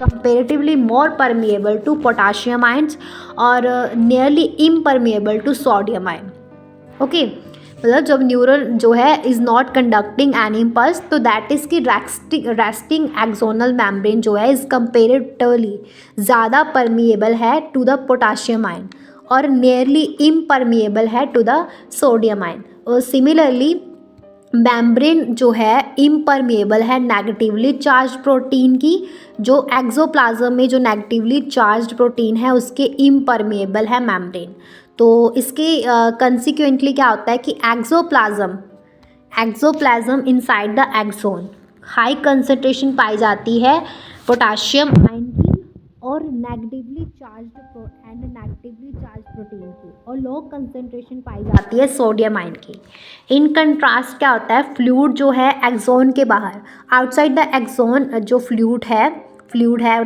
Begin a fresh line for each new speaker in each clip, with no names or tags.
Comparatively more permeable to potassium ions और nearly impermeable to sodium ion. Okay, मतलब जब neuron जो है is not conducting any impulse, तो दैट इज़ की रेस्टिंग एक्सोनल मेम्ब्रेन जो है इज़ कंपेरेटिवली ज़्यादा परमिएबल है टू द पोटाशियम आयन और नियरली इम्परमिएबल है टू द सोडियम आयन। और सिमिलरली मेम्ब्रेन जो है इम्परमिएबल है नेगेटिवली चार्ज प्रोटीन की, जो एक्सोप्लाज्म में जो नेगेटिवली चार्ज प्रोटीन है उसके इम्परमिएबल है मेम्ब्रेन। तो इसके कंसिक्वेंटली क्या होता है कि axoplasm inside the axon high concentration पाई जाती है पोटाशियम आयन की और नेगेटिवली चार्ज प्रोटीन की, और लो कंसंट्रेशन पाई जाती है सोडियम आयन की। इन कंट्रास्ट क्या होता है, फ्लूइड जो है एक्सोन के बाहर, आउटसाइड द एक्सोन जो फ्लूइड है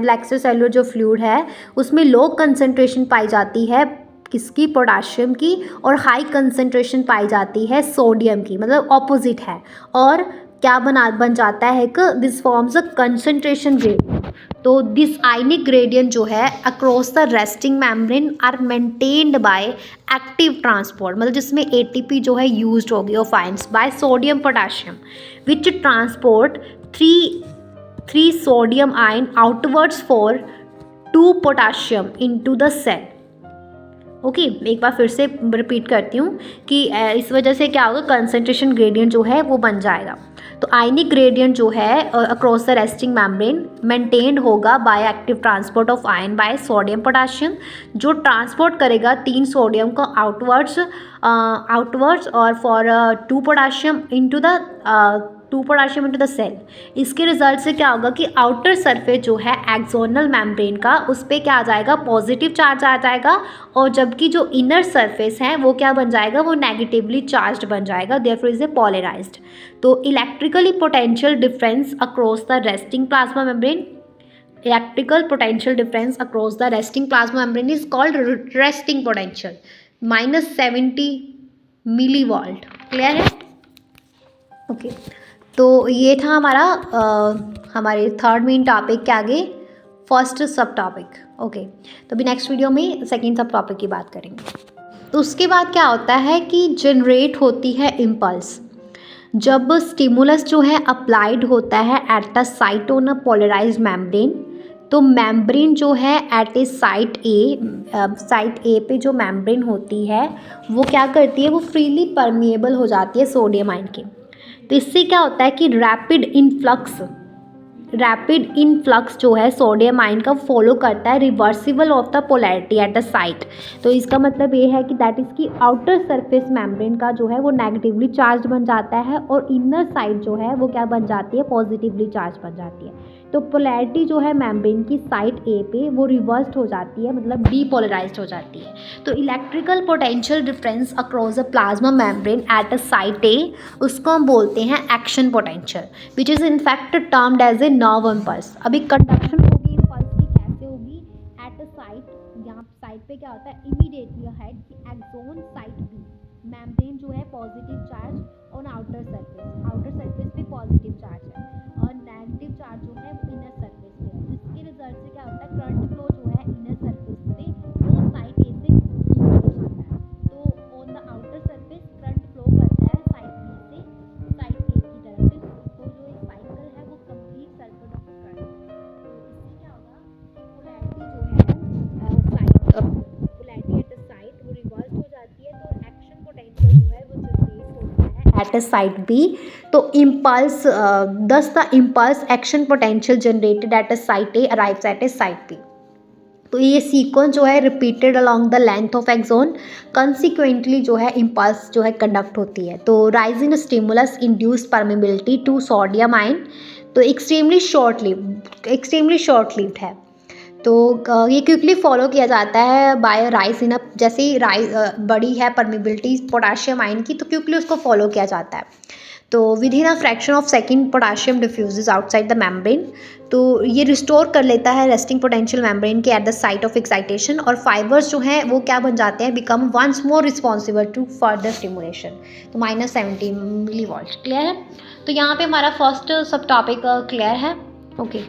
एक्स्ट्रासेल्युलर जो फ्लूइड है उसमें लो कंसंट्रेशन पाई जाती है किसकी, पोटाशियम की, और हाई कंसंट्रेशन पाई जाती है सोडियम की, मतलब ऑपोजिट है। और क्या बन जाता है कि this forms a concentration gradient. तो दिस आयनिक ग्रेडियंट जो है across the resting membrane are maintained by active transport, मतलब जिसमें एटीपी जो है यूज्ड होगी of ions by sodium potassium which transport three sodium ion outwards for 2 potassium into the cell. Okay, एक बार फिर से रिपीट करती हूँ कि इस वजह से क्या होगा, कंसंट्रेशन ग्रेडियंट जो है वो बन जाएगा। तो आयनिक ग्रेडियंट जो है across the resting membrane maintained होगा by active transport of ion by sodium potassium, जो ट्रांसपोर्ट करेगा 3 सोडियम को आउटवर्ड्स और for 2 potassium into the cell. इसके रिजल्ट से क्या होगा कि आउटर सरफेस जो है एक्सोनल मेम्ब्रेन का, उस पर क्या आ जाएगा, पॉजिटिव चार्ज आ जाएगा, और जबकि जो इनर सरफेस है वो क्या बन जाएगा, वो नेगेटिवली चार्ज बन जाएगा, देयरफॉर इज ए पोलराइज्ड। तो electrically potential difference across the resting plasma membrane is called resting potential -70 millivolt. Clear है? ओके, तो ये था हमारे थर्ड मेन टॉपिक के आगे फर्स्ट सब टॉपिक। ओके, तो अभी नेक्स्ट वीडियो में सेकंड सब टॉपिक की बात करेंगे। तो उसके बाद क्या होता है कि जनरेट होती है इम्पल्स जब स्टिमुलस जो है अप्लाइड होता है at the site on a polarised membrane. तो मेम्ब्रेन जो है एट ए साइट ए पे जो मेम्ब्रेन होती है वो क्या करती है, वो फ्रीली परमिएबल हो जाती है सोडियम आयन की। तो इससे क्या होता है कि रैपिड इनफ्लक्स जो है सोडियम आयन का फॉलो करता है reversible of the polarity eight the site. तो इसका मतलब ये है कि दैट इज़ की आउटर सरफेस मेम्ब्रेन का जो है वो नेगेटिवली चार्ज बन जाता है और इनर साइड जो है वो क्या बन जाती है, पॉजिटिवली चार्ज बन जाती है। तो पोलैरिटी जो है मेम्ब्रेन की साइड ए पे वो रिवर्स्ड हो जाती है, मतलब डीपोलराइज्ड हो जाती है। तो electrical potential difference across the plasma membrane at a site A, उसको हम बोलते हैं action potential, which is in fact termed as a nerve impulse. अभी कंडक्शन होगी इम्पल्स की, कैसे होगी, एट अ साइट, यहाँ साइट पे क्या होता है, इमीडिएटली हेड की एक्सोन साइट बी मेम्ब्रेन जो है positive charge on outer surface पे पॉजिटिव चार्ज है और नेगेटिव चार्ज जो है वो इनर सरफेस पे है। जिसके रिजल्ट से क्या होता है, करंट फ्लो जो है इनर सरफेस पे वो साइट ए से जाता है। तो on the outer surface current flow करता है साइट बी से साइट ए की तरफ से। तो जो एक साइकिल है वो कंप्लीट सर्कल ऑफ करंट। तो इससे क्या होगा कि पोलैरिटी जो है पोलैरिटी एट द साइट वो रिवर्स हो जाती है। तो एक्शन पोटेंशियल जो है वो जनरेट होता है एट अ साइट बी। तो impulse thus the impulse action potential generated at a site A arrives at a site B। तो ये सीक्वेंस जो है repeated along the length of axon, consequently जो है इम्पल्स जो है कंडक्ट होती है। तो rising stimulus induce permeability to sodium ion, तो एक्सट्रीमली शॉर्ट लिव्ड है। तो ये क्विकली फॉलो किया जाता है बाय राइज इन अ, जैसे ही बड़ी है परमिबिलिटी पोटाशियम आयन की तो क्विकली उसको फॉलो किया जाता है। तो within a fraction of second potassium diffuses outside the membrane. तो ये रिस्टोर कर लेता है रेस्टिंग पोटेंशियल मेम्ब्रेन के at the site of excitation, और फाइबर्स जो हैं वो क्या बन जाते हैं, become once more responsible to further stimulation. तो -70 मिलीवोल्ट। क्लियर है? तो यहाँ पे हमारा फर्स्ट सब टॉपिक क्लियर है। ओके।